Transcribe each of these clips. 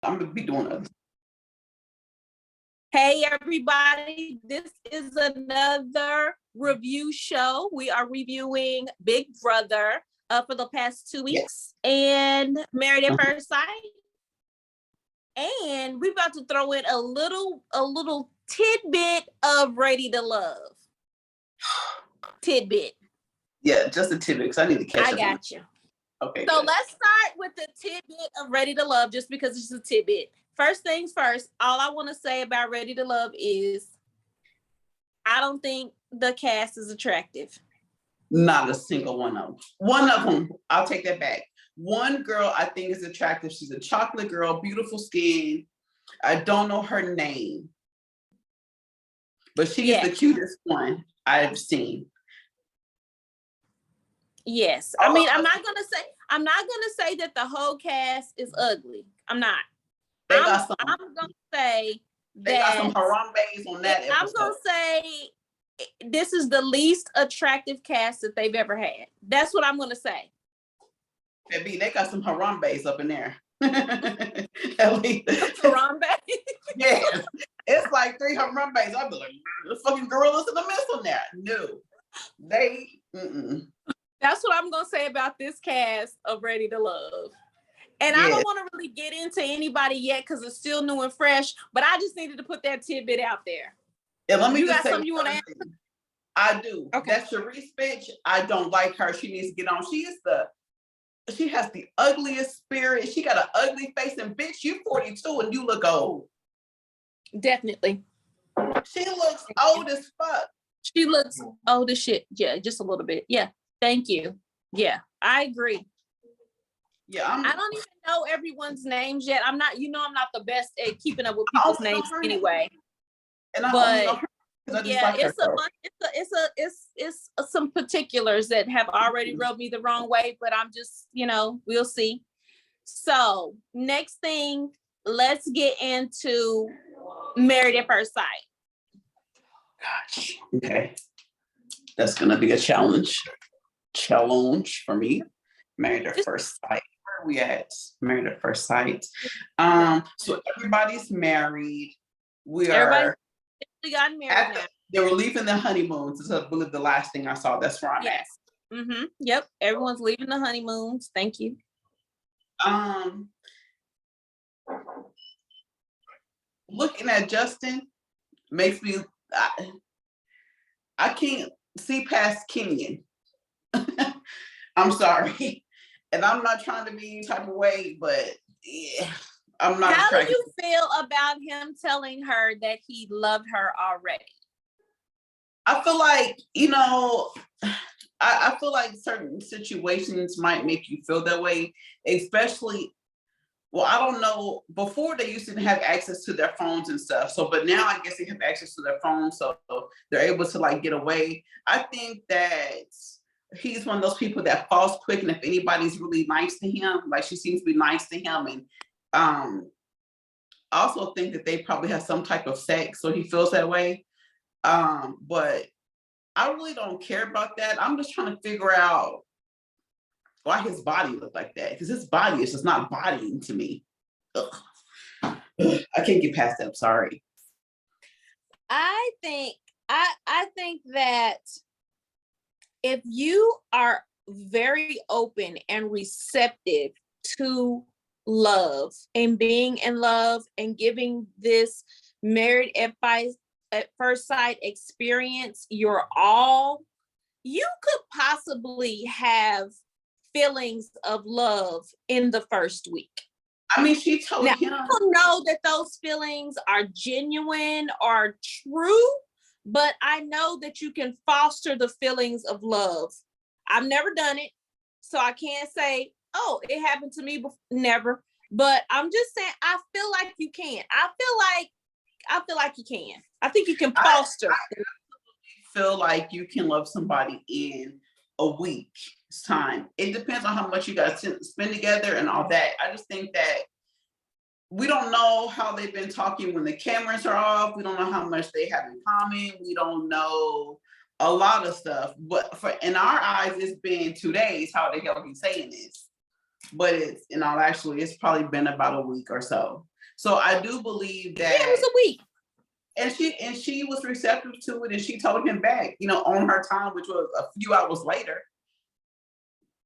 I'm gonna be doing other. Hey everybody, this is another review show. We are reviewing Big Brother for the past 2 weeks and Married at First Sight. And we're about to throw in a little tidbit of Ready to Love. Tidbit. Yeah, just a tidbit because I need to catch up. I got you. Okay. So good. let's start with the tidbit of Ready to Love, just because it's a tidbit. First things first, all I want to say about Ready to Love is I don't think the cast is attractive. Not a single one of them. One of them, I'll take that back. One girl I think is attractive. She's a chocolate girl, beautiful skin. I don't know her name, but she is the cutest one I've seen. Yes, I mean I'm not gonna say that the whole cast is ugly. I'm not. I'm gonna say they got some Harambe's on that episode. I'm gonna say this is the least attractive cast that they've ever had. That's what I'm gonna say. Baby, they got some Harambe's up in there. Harambe? Yes. It's like 3 Harambe's. I'll be like, the fucking gorillas in the midst on there. No. That's what I'm gonna say about this cast of Ready to Love. And I don't want to really get into anybody yet because it's still new and fresh, but I just needed to put that tidbit out there. Yeah, let me you just got something you want to add? I do. Okay. That Charisse bitch, I don't like her. She needs to get on. She has the ugliest spirit. She got an ugly face, and bitch, you 42 and you look old. Definitely. She looks old as fuck. She looks old as shit. Yeah, just a little bit. Yeah. Thank you. Yeah, I agree. Yeah, I don't even know everyone's names yet. I'm not the best at keeping up with people's names anyway. And I yeah, it's some particulars that have already rubbed me the wrong way, but I'm just, we'll see. So next thing, let's get into Married at First Sight. Gosh, okay. That's gonna be a challenge for me. Married at First Sight. Where are we at? Married at First Sight. So everybody's married. Everybody got married now. They were leaving the honeymoons. This is, I believe, the last thing I saw. That's where I'm at. Mm-hmm. Yep. Everyone's leaving the honeymoons. Thank you. Looking at Justin makes me. I can't see past Kenyon. I'm sorry. And I'm not trying to be any type of way, but yeah, I'm not. How do you feel about him telling her that he loved her already? I feel like, I feel like certain situations might make you feel that way, especially, well, I don't know, before they used to have access to their phones and stuff. So, but now I guess they have access to their phones, so they're able to get away. I think that he's one of those people that falls quick, and if anybody's really nice to him, she seems to be nice to him, and I also think that they probably have some type of sex, so he feels that way. But I really don't care about that. I'm just trying to figure out why his body looked like that, because his body is just not bodying to me. Ugh. I can't get past that. I'm sorry. I think that if you are very open and receptive to love and being in love and giving this Married at First Sight experience your all, you could possibly have feelings of love in the first week. I mean, she told him. I don't know that those feelings are genuine or true, but I know that you can foster the feelings of love. I've never done it, so I can't say, oh, it happened to me before. Never. But I'm just saying, I feel like you can. I feel like you can. I think you can foster. I feel like you can love somebody in a week's time. It depends on how much you guys spend together and all that. I just think that we don't know how they've been talking when the cameras are off. We don't know how much they have in common. We don't know a lot of stuff. But in our eyes, it's been 2 days. How the hell are you saying this? but it's in all actually, it's probably been about a week or so. So I do believe Yeah, it was that, a week. and she was receptive to it, and she told him back, on her time, which was a few hours later,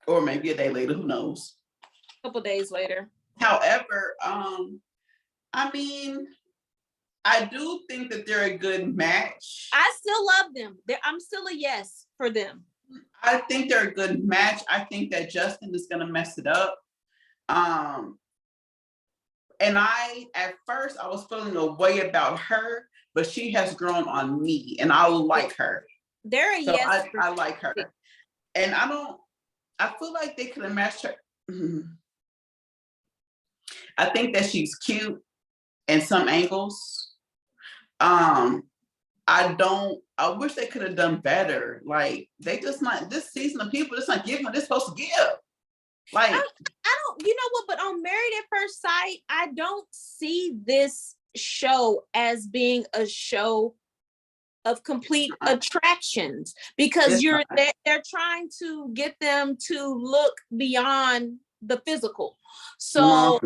or maybe a day later, who knows. A couple days later. However, I mean, I do think that they're a good match. I still love them. I'm still a yes for them. I think they're a good match. I think that Justin is gonna mess it up. And at first I was feeling a way about her, but she has grown on me, and I like her. They're a So yes. I like her, and I feel like they could have matched her. I think that she's cute in some angles. I wish they could have done better. Like, they just not, this season of people just not giving what they're supposed to give. Like, I don't, you know what, but on Married at First Sight, I don't see this show as being a show of complete attractions, because they're trying to get them to look beyond the physical. So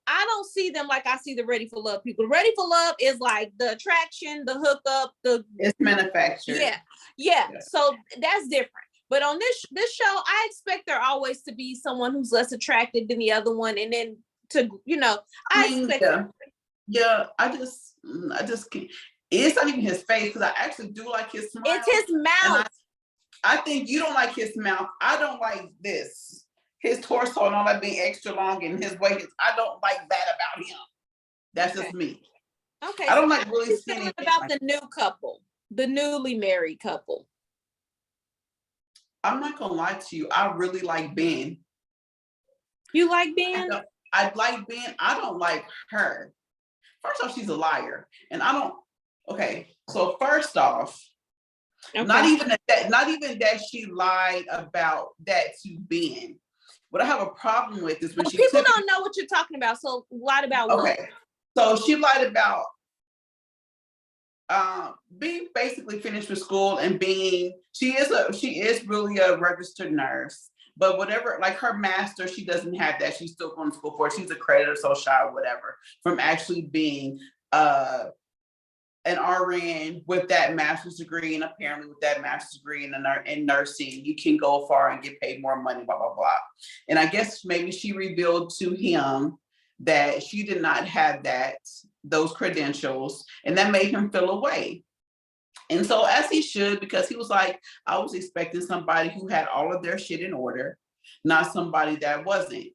I don't see them like I see the Ready for Love people. Ready for Love is like the attraction, the hookup, it's manufactured. Yeah. So that's different. But on this show, I expect there always to be someone who's less attractive than the other one, and then I just can't. It's not even his face, because I actually do like his smile. It's his mouth. I think you don't like his mouth. I don't like this. His torso and all that being extra long, and his weight. I don't like that about him. That's just me. Okay. I don't like really skinny. About the new couple, the newly married couple. I'm not gonna lie to you. I really like Ben. You like Ben? I like Ben. I don't like her. First off, she's a liar, and I don't. Okay, so first off, not even that she lied about that to Ben. What I have a problem with is when people don't know what you're talking about. So lied about what? Okay, so she lied about being basically finished with school and she is really a registered nurse, but whatever, like her master, she doesn't have that. She's still going to school for it. She's accredited, so shy or whatever, from actually being an RN with that master's degree. And apparently with that master's degree in nursing, you can go far and get paid more money, blah, blah, blah. And I guess maybe she revealed to him that she did not have those credentials, and that made him feel away. And so, as he should, because he was like, I was expecting somebody who had all of their shit in order, not somebody that wasn't.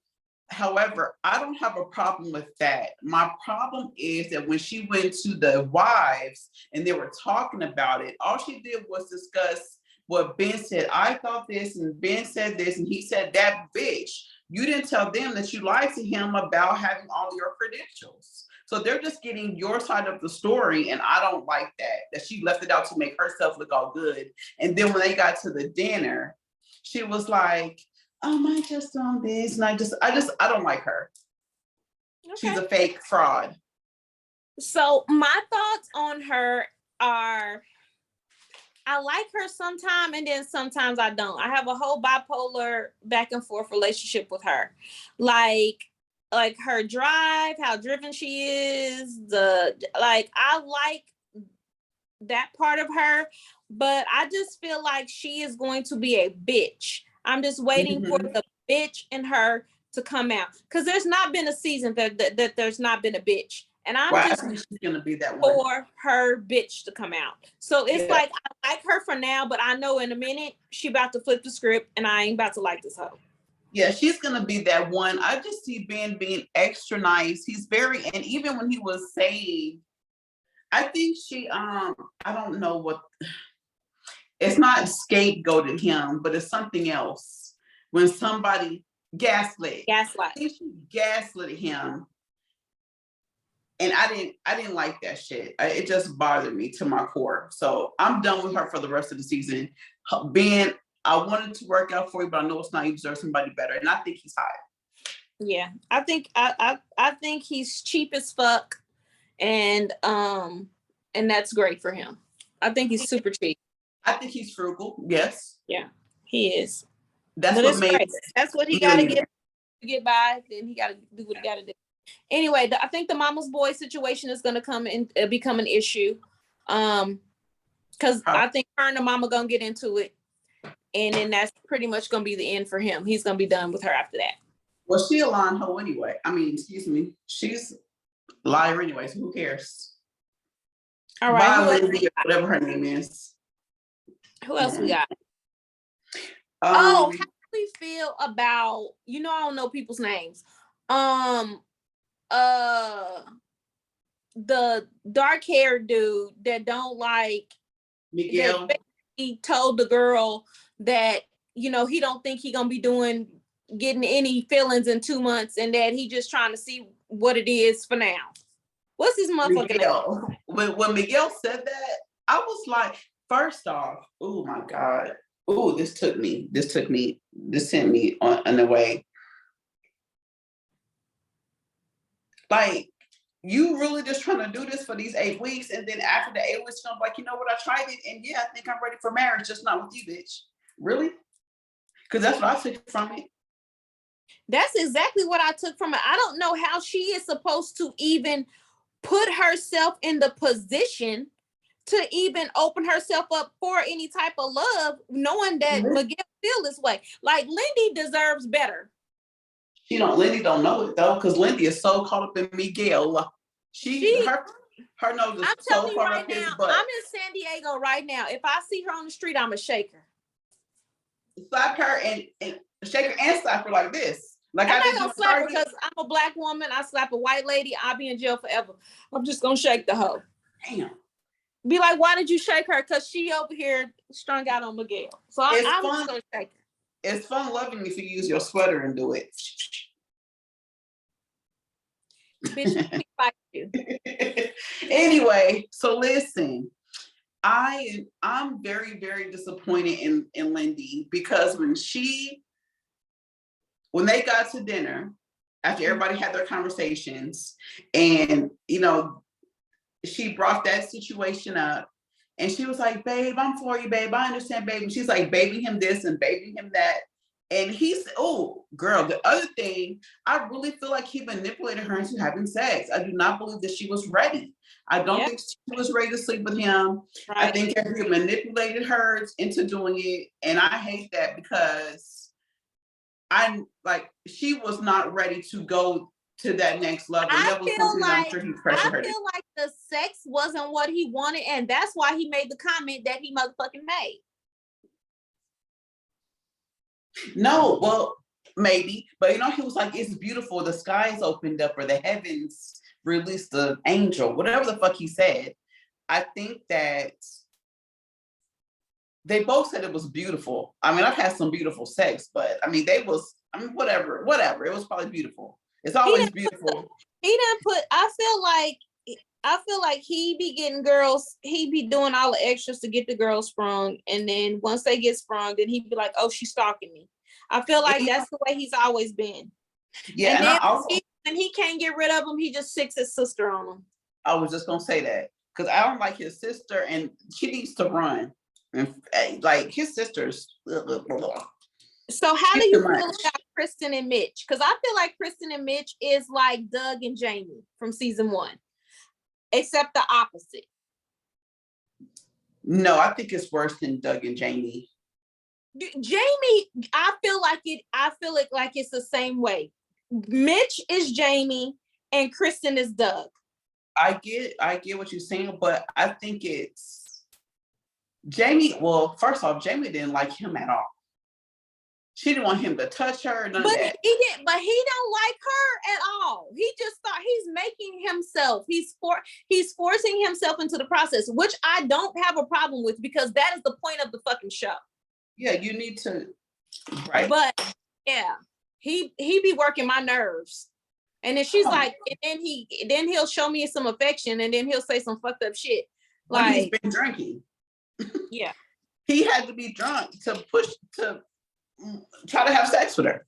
However, I don't have a problem with that. My problem is that when she went to the wives and they were talking about it, all she did was discuss what Ben said. I thought this, and Ben said this, and he said that. Bitch, you didn't tell them that you lied to him about having all your credentials. So they're just getting your side of the story, and I don't like that she left it out to make herself look all good. And then when they got to the dinner, she was like, I just on this, and I don't like her. Okay. She's a fake fraud. So my thoughts on her are, I like her sometime, and then sometimes I don't. I have a whole bipolar back and forth relationship with her. Like her drive, how driven she is, I like that part of her, but I just feel like she is going to be a bitch. I'm just waiting for the bitch in her to come out, because there's not been a season that there's not been a bitch, and I'm just she's gonna be that one for her bitch to come out. So it's like, I like her for now, but I know in a minute she about to flip the script, and I ain't about to like this hoe. Yeah, she's gonna be that one. I just see Ben being extra nice. He's and even when he was saved, I think she I don't know what. It's not scapegoated him, but it's something else. When somebody gaslit. I think she gaslit him, and I didn't like that shit. It just bothered me to my core. So I'm done with her for the rest of the season. Ben, I wanted to work out for you, but I know it's not. You deserve somebody better, and I think he's hot. Yeah, I think I think he's cheap as fuck, and that's great for him. I think he's super cheap. I think he's frugal. Yes. Yeah, he is. That's But what it's made great. That's what he got to get by. Then he got to do what he got to do. Anyway, I think the mama's boy situation is going to come and become an issue. Because I think her and the mama going to get into it. And then that's pretty much going to be the end for him. He's going to be done with her after that. Well, she a lying hoe anyway. I mean, excuse me. She's a liar anyway, so who cares? All right. Whatever her name is. Who else we got? How do we feel about, I don't know people's names. The dark-haired dude that don't like Miguel. He told the girl that, he don't think he gonna be getting any feelings in 2 months, and that he just trying to see what it is for now. What's his motherfucking name? When Miguel said that, I was like, first off, oh my God. Oh, this sent me on the way. Like, you really just trying to do this for these 8 weeks, and then after the 8 weeks, I'm like, you know what, I tried it, and yeah, I think I'm ready for marriage, just not with you, bitch. Really? Because that's what I took from it. That's exactly what I took from it. I don't know how she is supposed to even put herself in the position to even open herself up for any type of love, knowing that Miguel feel this way. Like, Lindy deserves better. Lindy don't know it though, because Lindy is so caught up in Miguel. Her nose is so far up his butt. I'm in San Diego right now. If I see her on the street, I'm a shaker. Slap her and shake her and slap her like this. Like I'm not gonna slap her because I'm a black woman. I slap a white lady, I'll be in jail forever. I'm just gonna shake the hoe. Damn. Be like, why did you shake her? Because she over here strung out on Miguel. So I'm just gonna shake her. It's fun loving if you use your sweater and do it. Bitch, like you. Anyway, so listen, I'm very, very disappointed in Lindy, because when they got to dinner, after everybody had their conversations, and she brought that situation up, and she was like, babe, I'm for you, babe. I understand, babe. And she's like babying him this and babying him that. And he said, oh, girl, the other thing, I really feel like he manipulated her into having sex. I do not believe that she was ready. I don't think she was ready to sleep with him. Right. I think that he manipulated her into doing it. And I hate that, because she was not ready to go to that next level. I feel like the sex wasn't what he wanted, and that's why he made the comment that he motherfucking made. No, well, maybe, but he was like, it's beautiful, the skies opened up, or the heavens released the angel, whatever the fuck he said. I think that they both said it was beautiful. I mean, I've had some beautiful sex, but whatever, it was probably beautiful. It's always beautiful. I feel like he be getting girls, he be doing all the extras to get the girls sprung. And then once they get sprung, then he'd be like, oh, she's stalking me. I feel like that's the way he's always been. Yeah. And then when he can't get rid of him, he just sicks his sister on him. I was just going to say that, because I don't like his sister, and she needs to run. And like, his sister's. So how do you feel about Kristen and Mitch? Because I feel like Kristen and Mitch is like Doug and Jamie from season 1, except the opposite. No, I think it's worse than Doug and Jamie. Jamie, I feel it like it's the same way. Mitch is Jamie and Kristen is Doug. I get what you're saying, but I think it's Jamie. Well, first off, Jamie didn't like him at all. She didn't want him to touch her. None of that. He didn't. But he don't like her at all. He just thought he's making himself. He's forcing himself into the process, which I don't have a problem with, because that is the point of the fucking show. Yeah, you need to. Right. But yeah, he be working my nerves. And then she's like, and then he'll show me some affection, and then he'll say some fucked up shit. Like, he's been drinking. Yeah. He had to be drunk to try to have sex with her.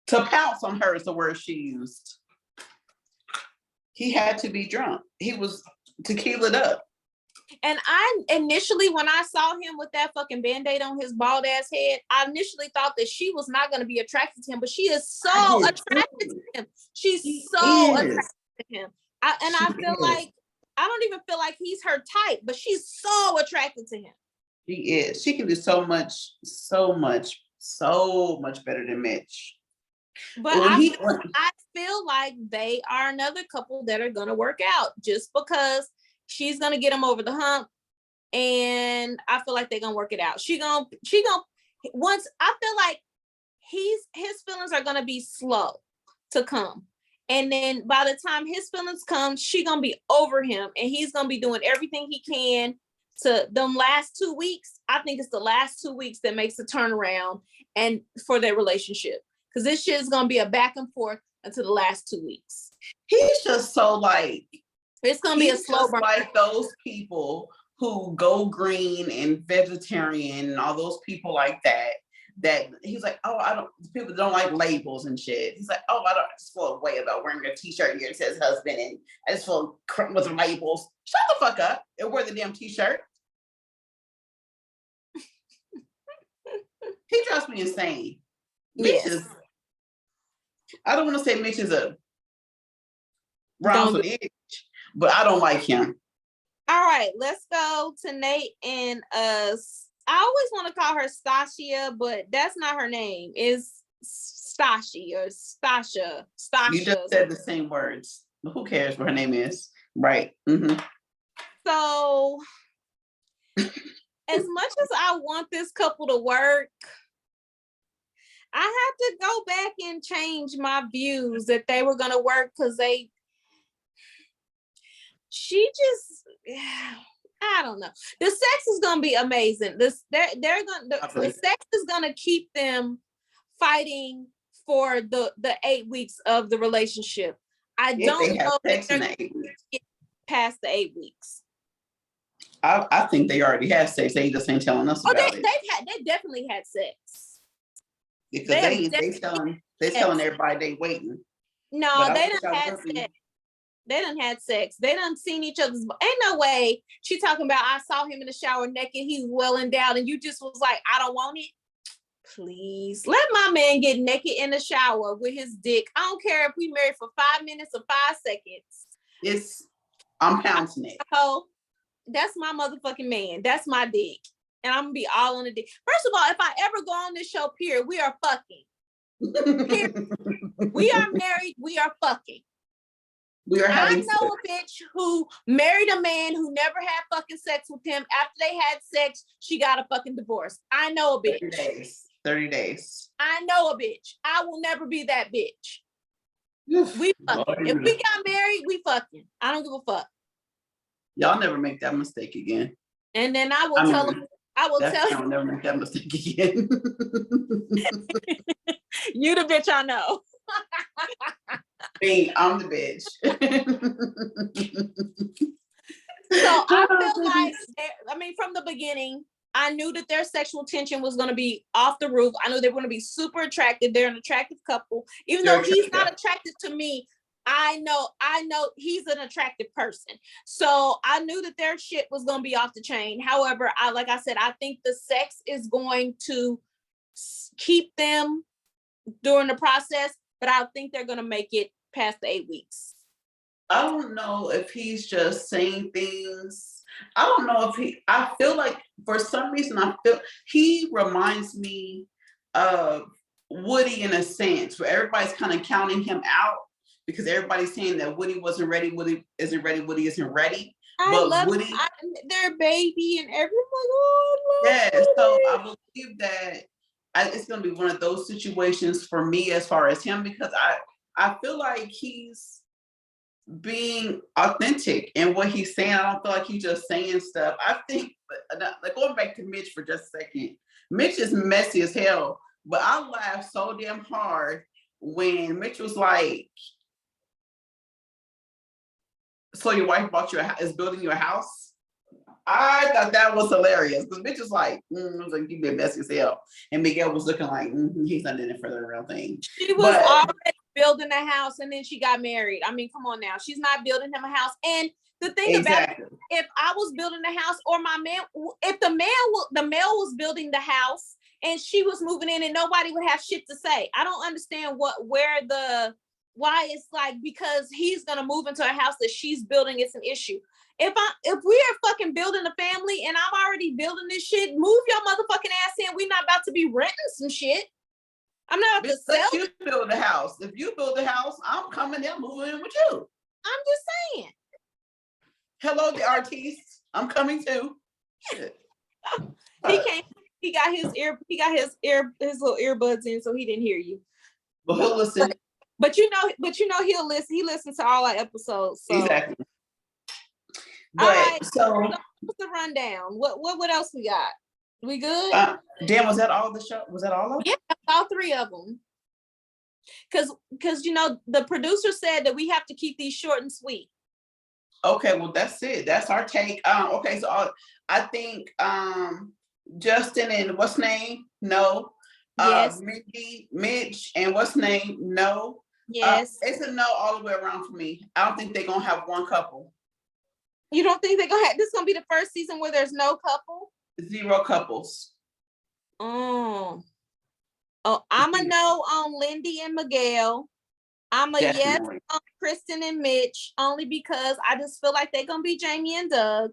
To pounce on her is the word she used. He had to be drunk. He was tequilaed up. And I initially, when I saw him with that fucking band-aid on his bald ass head, I initially thought that she was not going to be attracted to him, but she is so attracted to him. She's She so is. attracted to him. And She I feel is. like, I don't even feel like he's her type, but she's so attracted to him. She is. She can do so much better than Mitch. But I feel like they are another couple that are going to work out just because she's going to get him over the hump. And I feel like they're going to work it out. Once I feel like his feelings are going to be slow to come. And then by the time his feelings come, she's going to be over him and he's going to be doing everything he can to them last 2 weeks. I think it's the last 2 weeks that makes the turnaround and for their relationship. Because this shit is going to be a back and forth until the last 2 weeks. He's just so like, it's going to be a slow burn. Like those people who go green and vegetarian and all those people like that he's like, oh, people don't like labels and shit. He's like, oh, I just feel a way about wearing a t-shirt here that says husband and I just feel with labels. Shut the fuck up and wear the damn t-shirt. He drives me insane. Mitch is, I don't want to say Mitch is a round itch, but I don't like him. All right, let's go to Nate and I always want to call her Stacia, but that's not her name. It's Stashi or Stasha. You just said the same words. But who cares what her name is? Right. Mm-hmm. So, as much as I want this couple to work, I have to go back and change my views that they were going to work because I don't know. The sex is gonna be amazing. The sex is gonna keep them fighting for the 8 weeks of the relationship. I don't know if they're gonna get past the 8 weeks. I think they already had sex. They just ain't telling us about it. They definitely had sex. Because they telling everybody they waiting. No, they done had sex. They done had sex. They done seen each other's. Ain't no way she talking about I saw him in the shower naked. He's well endowed, and you just was like, I don't want it. Please let my man get naked in the shower with his dick. I don't care if we married for 5 minutes or 5 seconds. I'm pouncing it. Oh, that's my motherfucking man. That's my dick, and I'm gonna be all on the dick. First of all, if I ever go on this show, period, we are fucking. Period. We are married. We are fucking. I know a bitch who married a man who never had fucking sex with him. After they had sex, she got a fucking divorce. I know a bitch. 30 days. I know a bitch. I will never be that bitch. We fucking. If we got married, we fucking. I don't give a fuck. Y'all never make that mistake again. And then I will tell them. I'll never make that mistake again. You the bitch I know. Me, I'm the bitch. So I feel like, from the beginning, I knew that their sexual tension was going to be off the roof. I knew they were going to be super attractive. They're an attractive couple. Even though he's not attracted to me, I know he's an attractive person. So I knew that their shit was going to be off the chain. However, like I said, I think the sex is going to keep them during the process, but I think they're going to make it past the 8 weeks. I don't know if he's just saying things. I don't know if I feel like for some reason, he reminds me of Woody in a sense, where everybody's kind of counting him out because everybody's saying that Woody wasn't ready, Woody isn't ready, Woody isn't ready. Their baby and everyone. So I believe that it's going to be one of those situations for me as far as him, because I feel like he's being authentic in what he's saying. I don't feel like he's just saying stuff. I think, like, going back to Mitch for just a second, Mitch is messy as hell, but I laughed so damn hard when Mitch was like, so your wife is building you a house? I thought that was hilarious because Mitch was like, was like, you've been messy as hell. And Miguel was looking like, he's not in it for the real thing. building a house and then she got married. I mean, come on now. She's not building him a house. And the thing about it, if I was building a house or my man, if the male was building the house and she was moving in and nobody would have shit to say. I don't understand why it's like, because he's going to move into a house that she's building, it's an issue. If we are fucking building a family and I'm already building this shit, move your motherfucking ass in. We're not about to be renting some shit. I'm not about to sell. You build a house. If you build a house, I'm coming there, moving in with you. I'm just saying. Hello, the artiste. I'm coming too. He can't. He got his little earbuds in, so he didn't hear you. But he'll listen. But you know he'll listen. He listens to all our episodes. So. Exactly. But all right, so what's the rundown? What else we got? We good? Dan, was that all the show? Was that all of them? Yeah, all three of them. Because the producer said that we have to keep these short and sweet. Okay, well that's it. That's our take. Okay, so I think Justin and what's name? No. Yes. Mindy, Mitch, and what's name? No. Yes. It's a no all the way around for me. I don't think they're gonna have one couple. You don't think they're gonna have this? Gonna be the first season where there's no couple? 0 couples. Oh, I'm a no on Lindy and Miguel. I'm a Definitely. yes on Kristen and Mitch, only because I just feel like they're gonna be Jamie and Doug.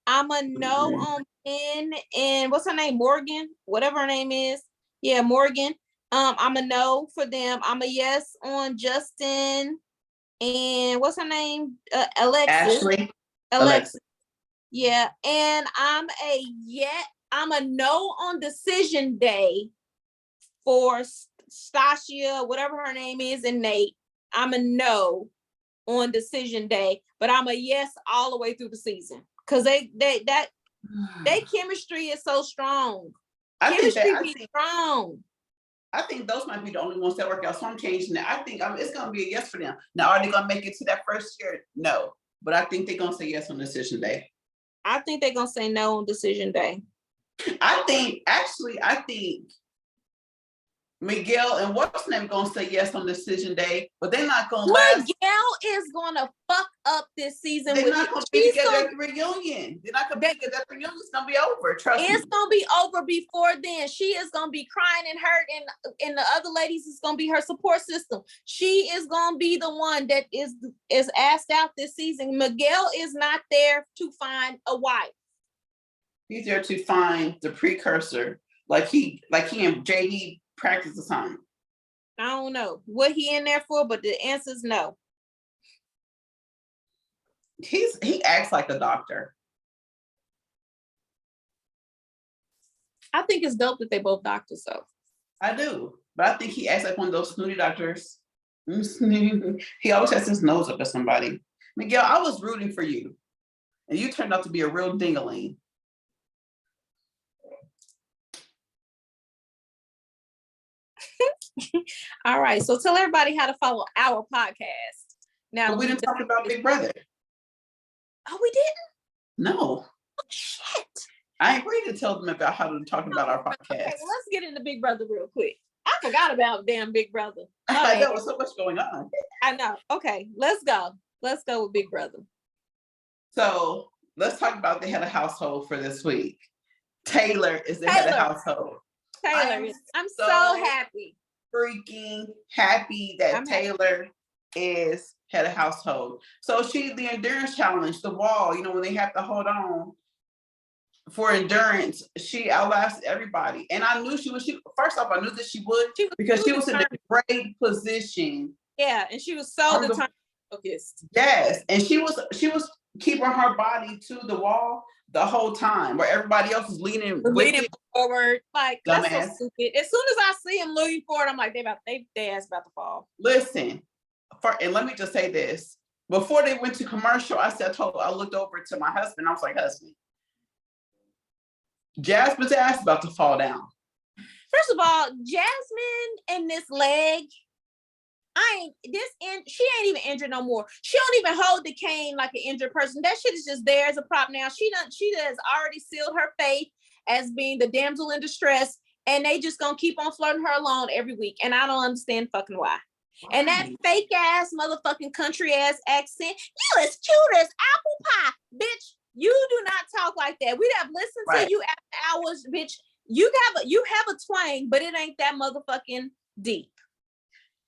I'm a no on Ben and what's her name? Morgan, whatever her name is. Yeah, Morgan. I'm a no for them. I'm a yes on Justin and what's her name? Alexis. Alexis. Yeah, and I'm a no on decision day for Stacia, whatever her name is, and Nate. I'm a no on decision day, but I'm a yes all the way through the season because they chemistry is so strong. Strong. I think those might be the only ones that work out. So I'm changing that. I think it's gonna be a yes for them. Now, are they gonna make it to that first year? No, but I think they're gonna say yes on decision day. I think they're gonna say no on decision day. I think Miguel and what's name gonna say yes on decision day, but they're not gonna last. Miguel is gonna fuck up this season. They're not gonna be together at the reunion. They're not gonna be together at the reunion. It's gonna be over. Trust me. It's gonna be over before then. She is gonna be crying and hurt, and the other ladies is gonna be her support system. She is gonna be the one that is asked out this season. Miguel is not there to find a wife. He's there to find the precursor, like he and JD practice or something. I don't know what he in there for, but the answer is no. He acts like a doctor. I think it's dope that they both doctors, though. I do, but I think he acts like one of those snooty doctors. He always has his nose up at somebody. Miguel, I was rooting for you, and you turned out to be a real dingaling. All right, so tell everybody how to follow our podcast. Now but we didn't talk about Big Brother. Oh, we didn't? No. Oh, shit. I agreed to tell them about how to talk about our podcast. Okay, well, let's get into Big Brother real quick. I forgot about damn Big Brother. There was so much going on. I know. Okay, let's go. Let's go with Big Brother. So let's talk about the head of household for this week. Taylor is the head of household. Taylor, I'm so happy. Freaking happy that Taylor is head of household. So the endurance challenge, the wall, when they have to hold on for endurance, she outlasted everybody. And I knew first off, I knew that she would because she was in a great position. Yeah, and she was so determined, focused. Yes, and she was keeping her body to the wall the whole time, where everybody else is leaning forward. Like, dumbass. That's so stupid. As soon as I see him leaning forward, I'm like, they ass about to fall. Listen, and let me just say this. Before they went to commercial, I looked over to my husband. I was like, husband, Jasmine's ass about to fall down. First of all, Jasmine and this leg, she ain't even injured no more. She don't even hold the cane like an injured person. That shit is just there as a prop now. She has already sealed her fate as being the damsel in distress, and they just gonna keep on flirting her along every week. And I don't understand fucking why. And that Right. fake ass motherfucking country ass accent, you as cute as apple pie, bitch. You do not talk like that. We'd have listened Right. to you after hours, bitch. You have a twang, but it ain't that motherfucking deep.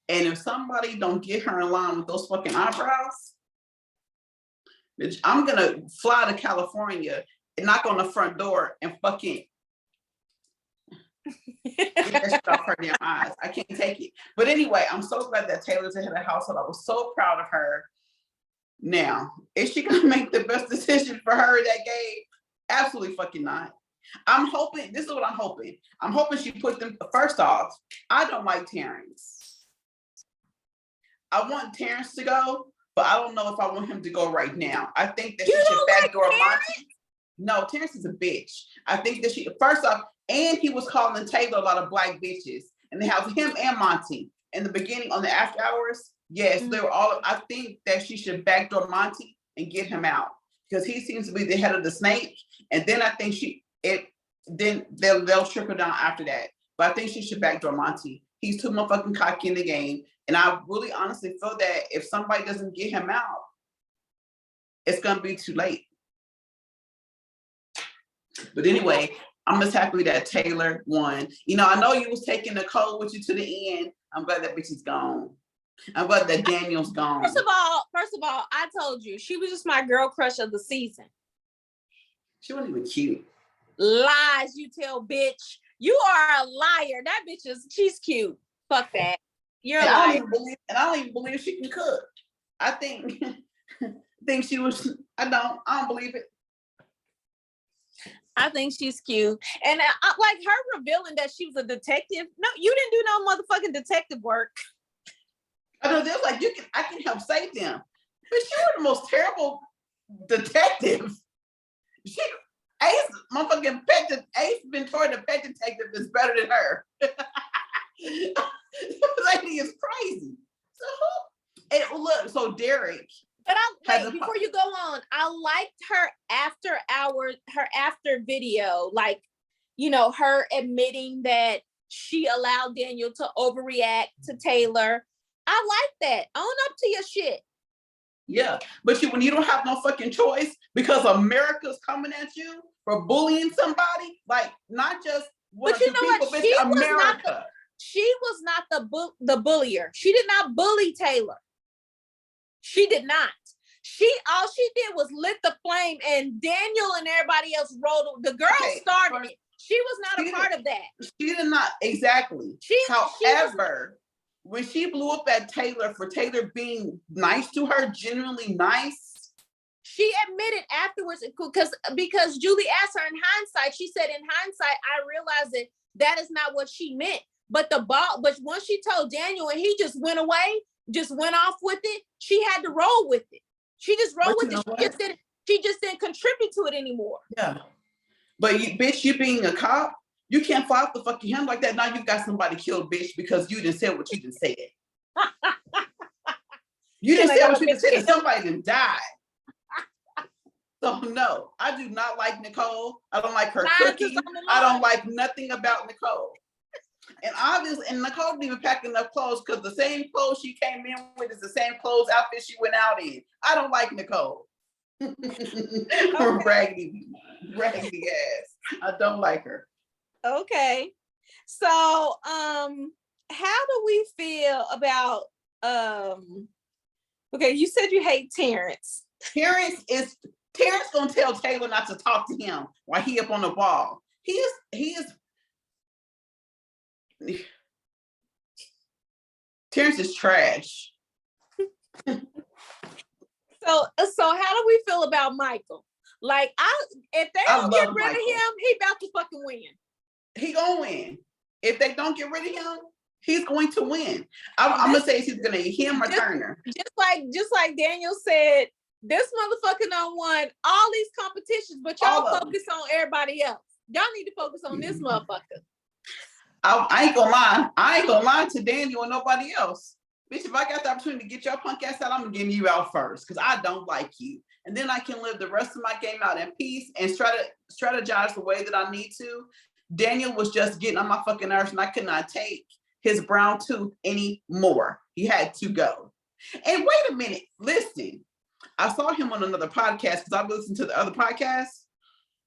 And if somebody don't get her in line with those fucking eyebrows, bitch, I'm gonna fly to California and knock on the front door and fucking get that shit off her damn eyes. I can't take it. But anyway, I'm so glad that Taylor's ahead of the household. I was so proud of her. Now, is she gonna make the best decision for her that game? Absolutely fucking not. I'm hoping, this is what I'm hoping. I'm hoping she put them, first off, I don't like Terrence. I want Terrence to go, but I don't know if I want him to go right now. I think that You she should don't like backdoor Terrence? Monty. No, Terrence is a bitch. I think that she, first off, and he was calling Taylor a lot of black bitches. And they have him and Monty in the beginning on the after hours. Yes, they were all, I think that she should backdoor Monty and get him out because he seems to be the head of the snake. And then I think then they'll trickle down after that. But I think she should backdoor Monty. He's too motherfucking cocky in the game. And I really honestly feel that if somebody doesn't get him out, it's gonna be too late. But anyway, I'm just happy that Taylor won. You know, I know you was taking Nicole with you to the end. I'm glad that bitch is gone. I'm glad that Daniel's gone. First of all, I told you she was just my girl crush of the season. She wasn't even cute. Lies you tell, bitch. You are a liar. That bitch she's cute. Fuck that. You're a liar. I don't even believe she can cook. I think she was. I don't believe it. I think she's cute. And I like her revealing that she was a detective. No, you didn't do no motherfucking detective work. I know there's like I can help save them. But she was the most terrible detective. Ace motherfucking Ace Ventura, the pet detective, is better than her. This lady is crazy. So Derek. But before you go on, I liked her after video, like, you know, her admitting that she allowed Daniel to overreact to Taylor. I like that. Own up to your shit. Yeah, but when you don't have no fucking choice because America's coming at you for bullying somebody, like not just one or two people, but America. She was not the bullier. She did not bully Taylor. She did not. All she did was lit the flame, and Daniel and everybody else rolled. The girl started it. She was not a part of that. She did not, exactly. However, when she blew up at Taylor for Taylor being nice to her, genuinely nice, she admitted afterwards because Julie asked her in hindsight. She said, "In hindsight, I realized that is not what she meant." But once she told Daniel and he just went away, just went off with it, she had to roll with it. She just rolled with it. She just didn't contribute to it anymore. Yeah. But you being a cop, you can't fly off the fucking hand like that. Now you've got somebody killed, bitch, because you didn't say what you just said. You didn't say what you just said, and somebody didn't die. So no, I do not like Nicole. I don't like her cooking. I don't like nothing about Nicole. And obviously, Nicole didn't even pack enough clothes because the same clothes she came in with is the same clothes outfit she went out in. I don't like Nicole. Raggedy ass. I don't like her. Okay. So, how do we feel about, okay, you said you hate Terrence. Terrence gonna tell Taylor not to talk to him while he up on the wall. He is Terrence is trash. So how do we feel about Michael? Like, if they don't get rid of him, he about to fucking win. He gonna win. If they don't get rid of him, he's going to win. I'm gonna say he's gonna him or Turner. Just like Daniel said, this motherfucker done won all these competitions, but y'all focus on everybody else. Y'all need to focus on this motherfucker. I ain't gonna lie. I ain't gonna lie to Daniel and nobody else. Bitch, if I got the opportunity to get your punk ass out, I'm gonna get you out first because I don't like you. And then I can live the rest of my game out in peace and strategize the way that I need to. Daniel was just getting on my fucking nerves and I could not take his brown tooth anymore. He had to go. And wait a minute, listen. I saw him on another podcast because I listened to the other podcast.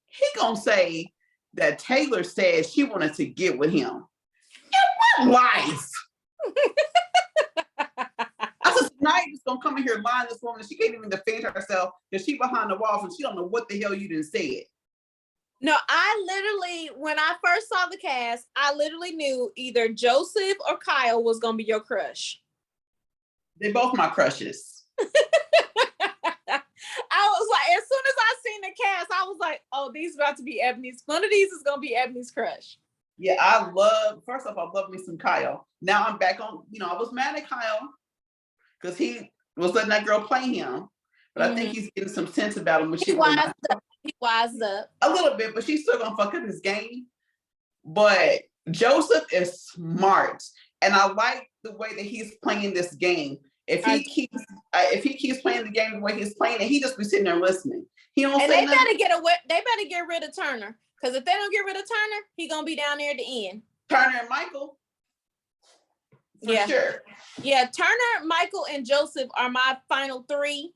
He gonna say that Taylor said she wanted to get with him. In what life? I said, now you're just gonna come in here lying to this woman. She can't even defend herself because she behind the walls and she don't know what the hell you done said. No, I literally, when I first saw the cast, I literally knew either Joseph or Kyle was gonna be your crush. They're both my crushes. I was like, as soon as I seen the cast, I was like, oh, these about to be Ebony's. One of these is gonna be Ebony's crush. Yeah, first off, I love me some Kyle. Now I'm back on, I was mad at Kyle because he was letting that girl play him. But I think he's getting some sense about him. When He wised up. A little bit, but she's still gonna fuck up his game. But Joseph is smart. And I like the way that he's playing this game. If he keeps playing the game the way he's playing it, he just be sitting there listening. He don't. And they better get rid of Turner, because if they don't get rid of Turner, he gonna be down there at the end. Turner and Michael. For sure. Yeah, Turner, Michael, and Joseph are my final three.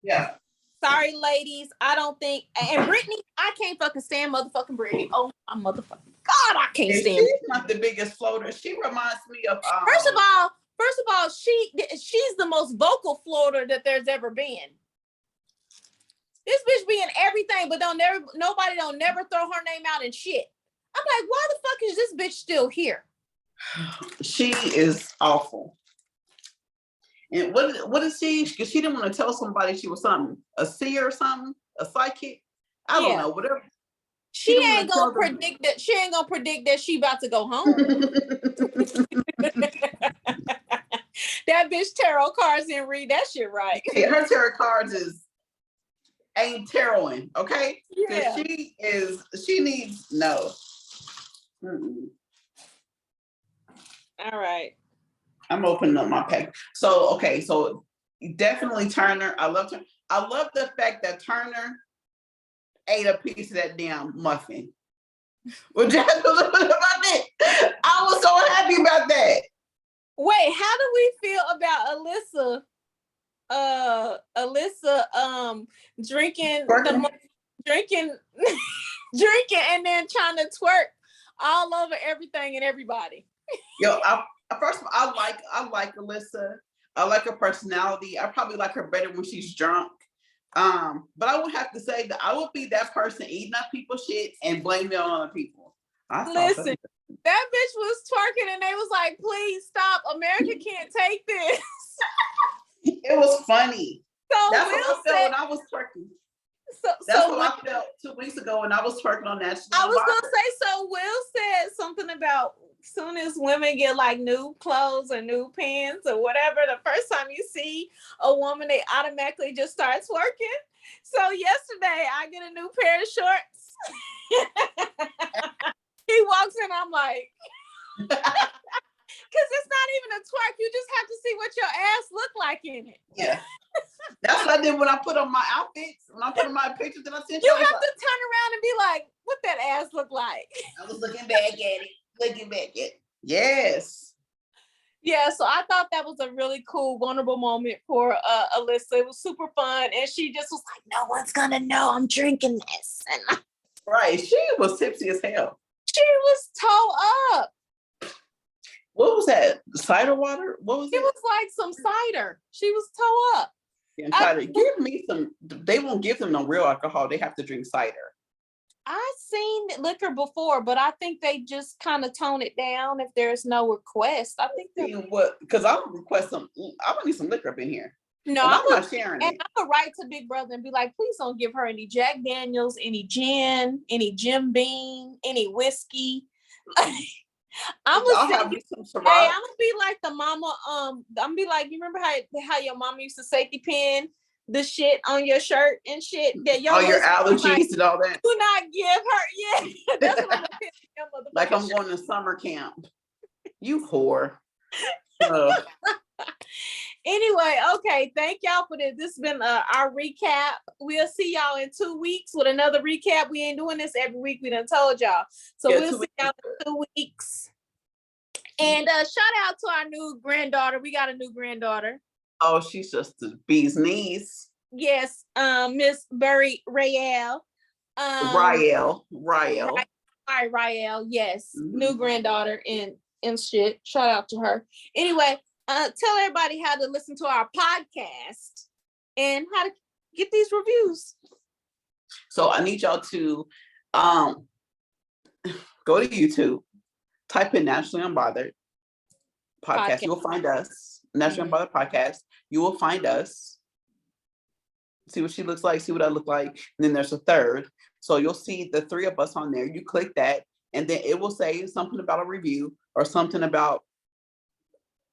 Yeah. Sorry, ladies. I don't think. And Brittany, I can't fucking stand motherfucking Brittany. Oh, my motherfucking God, I can't stand. She's not the biggest floater. She reminds me of. First of all, she's the most vocal floater that there's ever been. This bitch be in everything, but nobody don't never throw her name out in shit. I'm like, why the fuck is this bitch still here? She is awful. And what is she? Because she didn't want to tell somebody she was something, a seer or something, a psychic. I don't know, whatever. She ain't gonna predict that. She ain't gonna predict that she about to go home. That bitch tarot cards didn't read that shit right. Hey, her tarot cards ain't taroting, okay? Yeah. She needs no. Mm-mm. All right. I'm opening up my pack. So definitely Turner. I love Turner. I love the fact that Turner ate a piece of that damn muffin. Which I was so happy about that. Wait, how do we feel about Alyssa drinking and then trying to twerk all over everything and everybody? Yo, first of all, I like Alyssa. I like her personality. I probably like her better when she's drunk. But I would have to say that I would be that person eating up people's shit and blaming it on other people. Listen, that bitch was twerking and they was like, please stop. America can't take this. It was funny. So that's what I felt when I was twerking. That's what I felt 2 weeks ago when I was twerking on that. I was gonna say, so Will said something about soon as women get like new clothes or new pants or whatever, the first time you see a woman, they automatically just start twerking. So yesterday I get a new pair of shorts. He walks in, I'm like, because it's not even a twerk. You just have to see what your ass look like in it. Yeah. That's what I did when I put on my outfits. When I put on my pictures that I sent you have to turn around and be like, what that ass look like? I was looking back at it. Yes. Yeah, so I thought that was a really cool, vulnerable moment for Alyssa. It was super fun. And she just was like, no one's gonna know I'm drinking this. And right. She was tipsy as hell. She was toe up. What was that? Cider water? What was it? It was like some cider. She was toe up. Yeah, cider. Give me some. They won't give them no real alcohol. They have to drink cider. I've seen liquor before, but I think they just kind of tone it down if there's no request. I think because I would request some. I would need some liquor up in here. No, I'm not sharing it. And I would write to Big Brother and be like, please don't give her any Jack Daniels, any gin, any Jim Beam, any whiskey. I'm gonna be like the mama. I'm gonna be like, you remember how your mama used to safety pin the shit on your shirt and shit that all your allergies like, and all that. Do not give her. Yeah, that's what I'm gonna like I'm going to summer camp. You whore. Anyway, okay. Thank y'all for this. This has been our recap. We'll see y'all in 2 weeks with another recap. We ain't doing this every week. We done told y'all. So we'll see y'all in 2 weeks. And shout out to our new granddaughter. We got a new granddaughter. Oh, she's just the bee's knees. Yes, Miss Berry Rael. Rael. Rael, yes, Mhm. new granddaughter and shit. Shout out to her. Anyway, tell everybody how to listen to our podcast and how to get these reviews. So I need y'all to go to YouTube, type in Nationally Unbothered podcast. You will find us. Nationally Unbothered podcast. You will find us. See what she looks like, see what I look like. And then there's a third. So you'll see the three of us on there. You click that, and then it will say something about a review or something about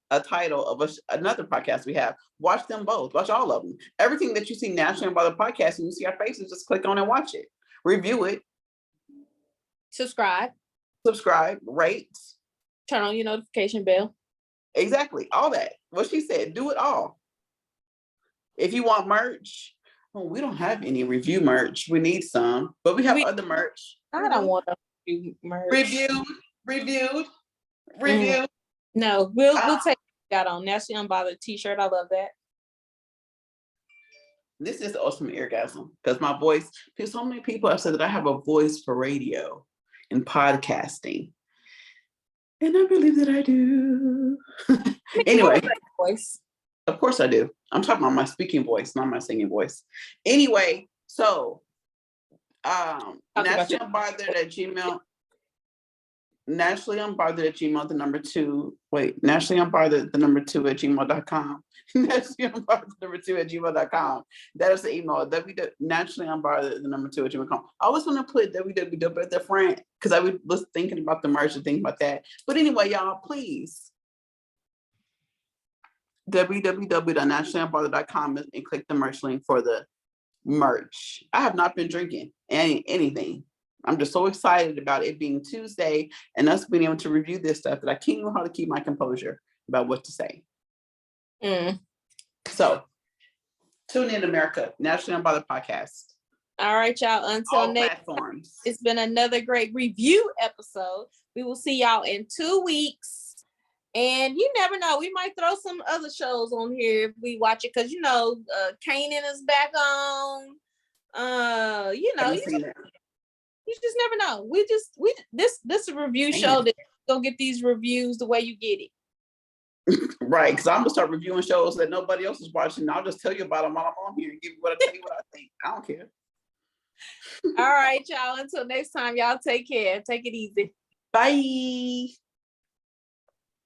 a title of another podcast we have. Watch them both. Watch all of them. Everything that you see Nationally Unbothered podcast and you see our faces, just click on and watch it. Review it. Subscribe. Rate. Turn on your notification bell. Exactly. All that. What she said. Do it all. If you want merch, we don't have any review merch. We need some, but we have other merch. I don't want to do merch. Reviewed. No, we'll take that on. Nationally Unbothered t-shirt. I love that. This is the ultimate orgasm because my voice, because so many people have said that I have a voice for radio and podcasting. And I believe that I do. Anyway. Voice. Of course I do. I'm talking about my speaking voice, not my singing voice. Anyway, so Nationally Unbothered at Gmail. Nationally Unbothered at Gmail, the number 2. Wait, Nationally Unbothered, the number 2 at gmail.com. Nationally Unbothered, number 2 at gmail.com. That is the email. Nationally Unbothered, the number 2 at gmail.com. I always want to put www at the front because I was thinking about the merch and thinking about that. But anyway, y'all, please. www.nationallyunbothered.com and click the merch link for the merch. I have not been drinking anything. I'm just so excited about it being Tuesday and us being able to review this stuff that I can't know how to keep my composure about what to say. So tune in, America. Nationally Unbothered podcast. All right, y'all. Until all next platforms. Time, it's been another great review episode. We will see y'all in 2 weeks. And you never know, we might throw some other shows on here if we watch it, because Kanan is back on. You just never know. This is a review show that gonna get these reviews the way you get it. Right, because I'm gonna start reviewing shows that nobody else is watching. I'll just tell you about them while I'm on here and give you what I think. I don't care. All right, y'all. Until next time, y'all take care. Take it easy. Bye.